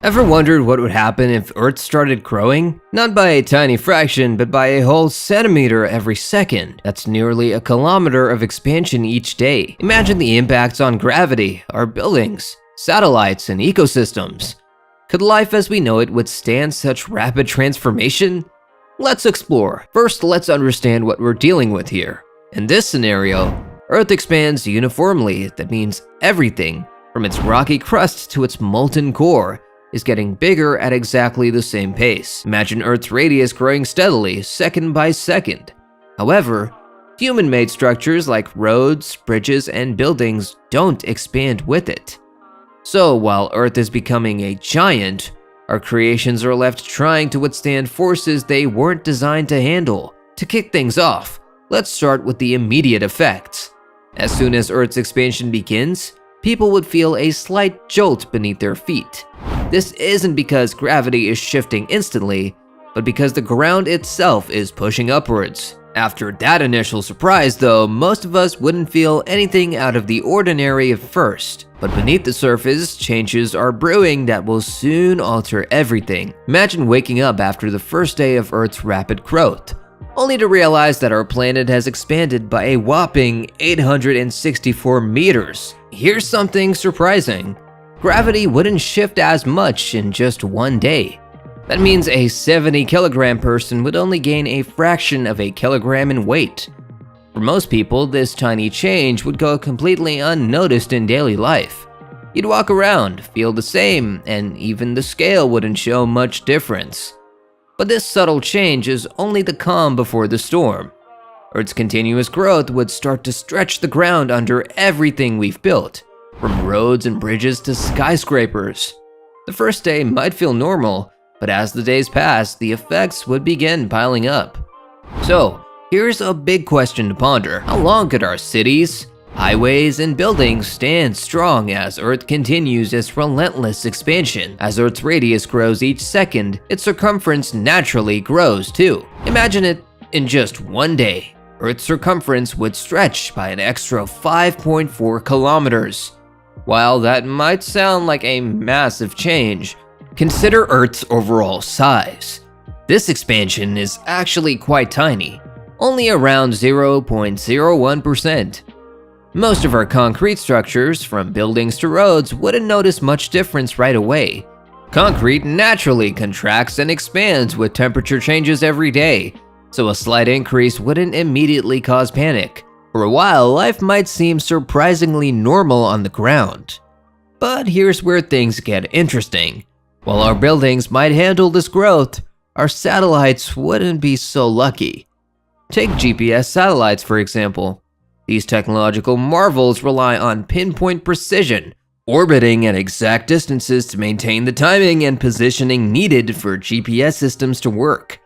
Ever wondered what would happen if Earth started growing? Not by a tiny fraction, but by a whole centimeter every second. That's nearly a kilometer of expansion each day. Imagine the impacts on gravity, our buildings, satellites, and ecosystems. Could life as we know it withstand such rapid transformation? Let's explore. First, let's understand what we're dealing with here. In this scenario, Earth expands uniformly. That means everything, from its rocky crust to its molten core, is getting bigger at exactly the same pace. Imagine Earth's radius growing steadily, second by second. However, human-made structures like roads, bridges, and buildings don't expand with it. So while Earth is becoming a giant, our creations are left trying to withstand forces they weren't designed to handle. To kick things off, let's start with the immediate effects. As soon as Earth's expansion begins, people would feel a slight jolt beneath their feet. This isn't because gravity is shifting instantly, but because the ground itself is pushing upwards. After that initial surprise though, most of us wouldn't feel anything out of the ordinary at first. But beneath the surface, changes are brewing that will soon alter everything. Imagine waking up after the first day of Earth's rapid growth, only to realize that our planet has expanded by a whopping 864 meters. Here's something surprising. Gravity wouldn't shift as much in just one day. That means a 70-kilogram person would only gain a fraction of a kilogram in weight. For most people, this tiny change would go completely unnoticed in daily life. You'd walk around, feel the same, and even the scale wouldn't show much difference. But this subtle change is only the calm before the storm. Earth's continuous growth would start to stretch the ground under everything we've built, from roads and bridges to skyscrapers. The first day might feel normal, but as the days pass, the effects would begin piling up. So, here's a big question to ponder. How long could our cities, highways, and buildings stand strong as Earth continues its relentless expansion? As Earth's radius grows each second, its circumference naturally grows too. Imagine it in just one day. Earth's circumference would stretch by an extra 5.4 kilometers. While that might sound like a massive change, consider Earth's overall size. This expansion is actually quite tiny, only around 0.01%. Most of our concrete structures, from buildings to roads, wouldn't notice much difference right away. Concrete naturally contracts and expands with temperature changes every day, so a slight increase wouldn't immediately cause panic. For a while, life might seem surprisingly normal on the ground. But here's where things get interesting. While our buildings might handle this growth, our satellites wouldn't be so lucky. Take GPS satellites, for example. These technological marvels rely on pinpoint precision, orbiting at exact distances to maintain the timing and positioning needed for GPS systems to work.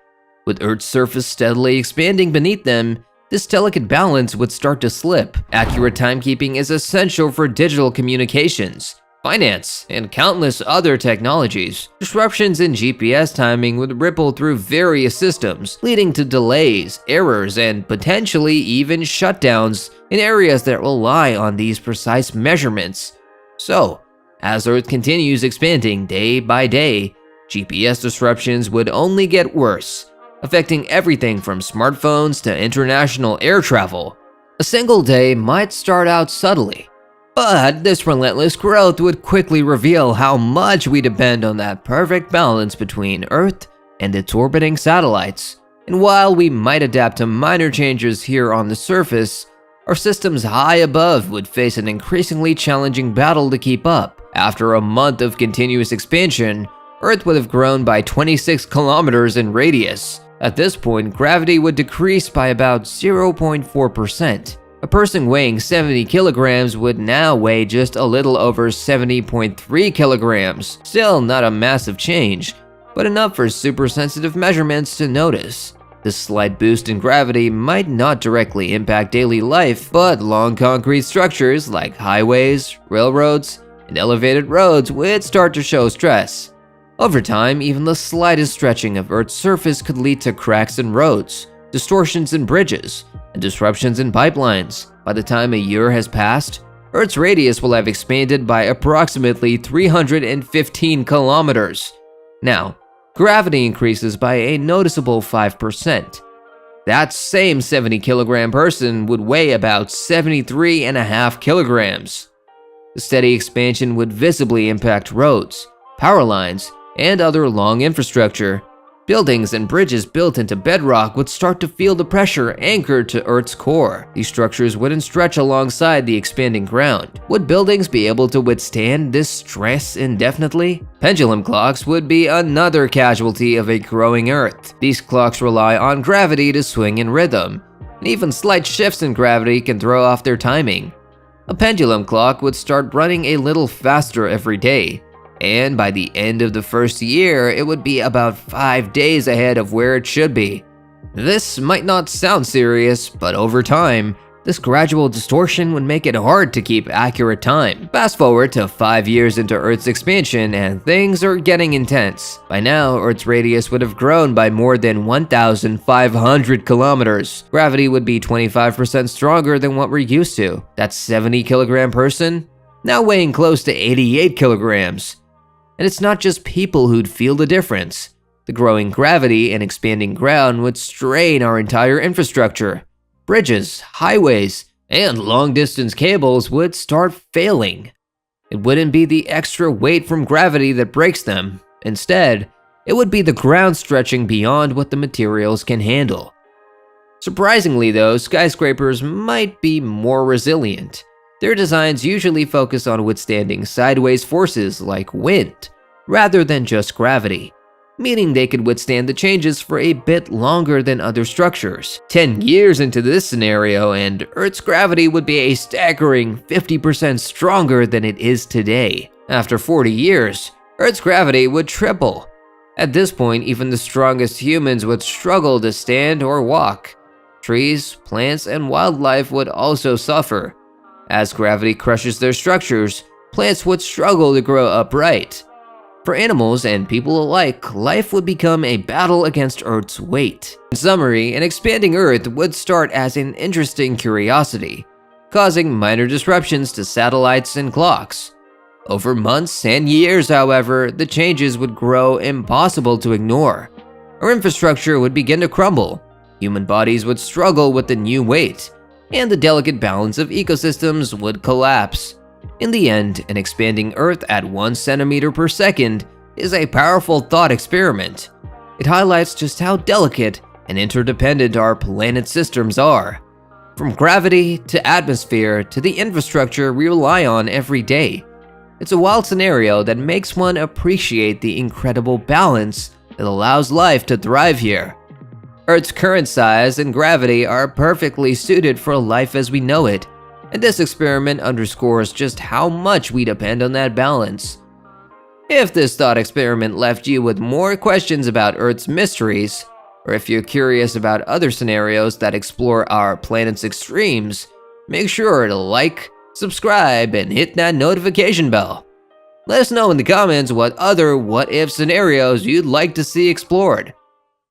With Earth's surface steadily expanding beneath them, this delicate balance would start to slip. Accurate timekeeping is essential for digital communications, finance, and countless other technologies. Disruptions in GPS timing would ripple through various systems, leading to delays, errors, and potentially even shutdowns in areas that rely on these precise measurements. So, as Earth continues expanding day by day, GPS disruptions would only get worse, affecting everything from smartphones to international air travel. A single day might start out subtly, but this relentless growth would quickly reveal how much we depend on that perfect balance between Earth and its orbiting satellites. And while we might adapt to minor changes here on the surface, our systems high above would face an increasingly challenging battle to keep up. After a month of continuous expansion, Earth would have grown by 26 kilometers in radius. At this point, gravity would decrease by about 0.4%. A person weighing 70 kilograms would now weigh just a little over 70.3 kilograms. Still not a massive change, but enough for super-sensitive measurements to notice. This slight boost in gravity might not directly impact daily life, but long concrete structures like highways, railroads, and elevated roads would start to show stress. Over time, even the slightest stretching of Earth's surface could lead to cracks in roads, distortions in bridges, and disruptions in pipelines. By the time a year has passed, Earth's radius will have expanded by approximately 315 kilometers. Now, gravity increases by a noticeable 5%. That same 70-kilogram person would weigh about 73.5 kilograms. The steady expansion would visibly impact roads, power lines, and other long infrastructure. Buildings and bridges built into bedrock would start to feel the pressure anchored to Earth's core. These structures wouldn't stretch alongside the expanding ground. Would buildings be able to withstand this stress indefinitely? Pendulum clocks would be another casualty of a growing Earth. These clocks rely on gravity to swing in rhythm, and even slight shifts in gravity can throw off their timing. A pendulum clock would start running a little faster every day, and by the end of the first year, it would be about 5 days ahead of where it should be. This might not sound serious, but over time, this gradual distortion would make it hard to keep accurate time. Fast forward to 5 years into Earth's expansion and things are getting intense. By now, Earth's radius would have grown by more than 1,500 kilometers. Gravity would be 25% stronger than what we're used to. That 70-kilogram person, now weighing close to 88 kilograms. And it's not just people who'd feel the difference. The growing gravity and expanding ground would strain our entire infrastructure. Bridges, highways, and long-distance cables would start failing. It wouldn't be the extra weight from gravity that breaks them. Instead, it would be the ground stretching beyond what the materials can handle. Surprisingly though, skyscrapers might be more resilient. Their designs usually focus on withstanding sideways forces like wind, rather than just gravity, meaning they could withstand the changes for a bit longer than other structures. 10 years into this scenario, and Earth's gravity would be a staggering 50% stronger than it is today. After 40 years, Earth's gravity would triple. At this point, even the strongest humans would struggle to stand or walk. Trees, plants, and wildlife would also suffer. As gravity crushes their structures, plants would struggle to grow upright. For animals and people alike, life would become a battle against Earth's weight. In summary, an expanding Earth would start as an interesting curiosity, causing minor disruptions to satellites and clocks. Over months and years, however, the changes would grow impossible to ignore. Our infrastructure would begin to crumble, human bodies would struggle with the new weight, and the delicate balance of ecosystems would collapse. In the end, an expanding Earth at 1 centimeter per second is a powerful thought experiment. It highlights just how delicate and interdependent our planet systems are. From gravity to atmosphere to the infrastructure we rely on every day. It's a wild scenario that makes one appreciate the incredible balance that allows life to thrive here. Earth's current size and gravity are perfectly suited for life as we know it, and this experiment underscores just how much we depend on that balance. If this thought experiment left you with more questions about Earth's mysteries, or if you're curious about other scenarios that explore our planet's extremes, make sure to like, subscribe, and hit that notification bell. Let us know in the comments what other what-if scenarios you'd like to see explored.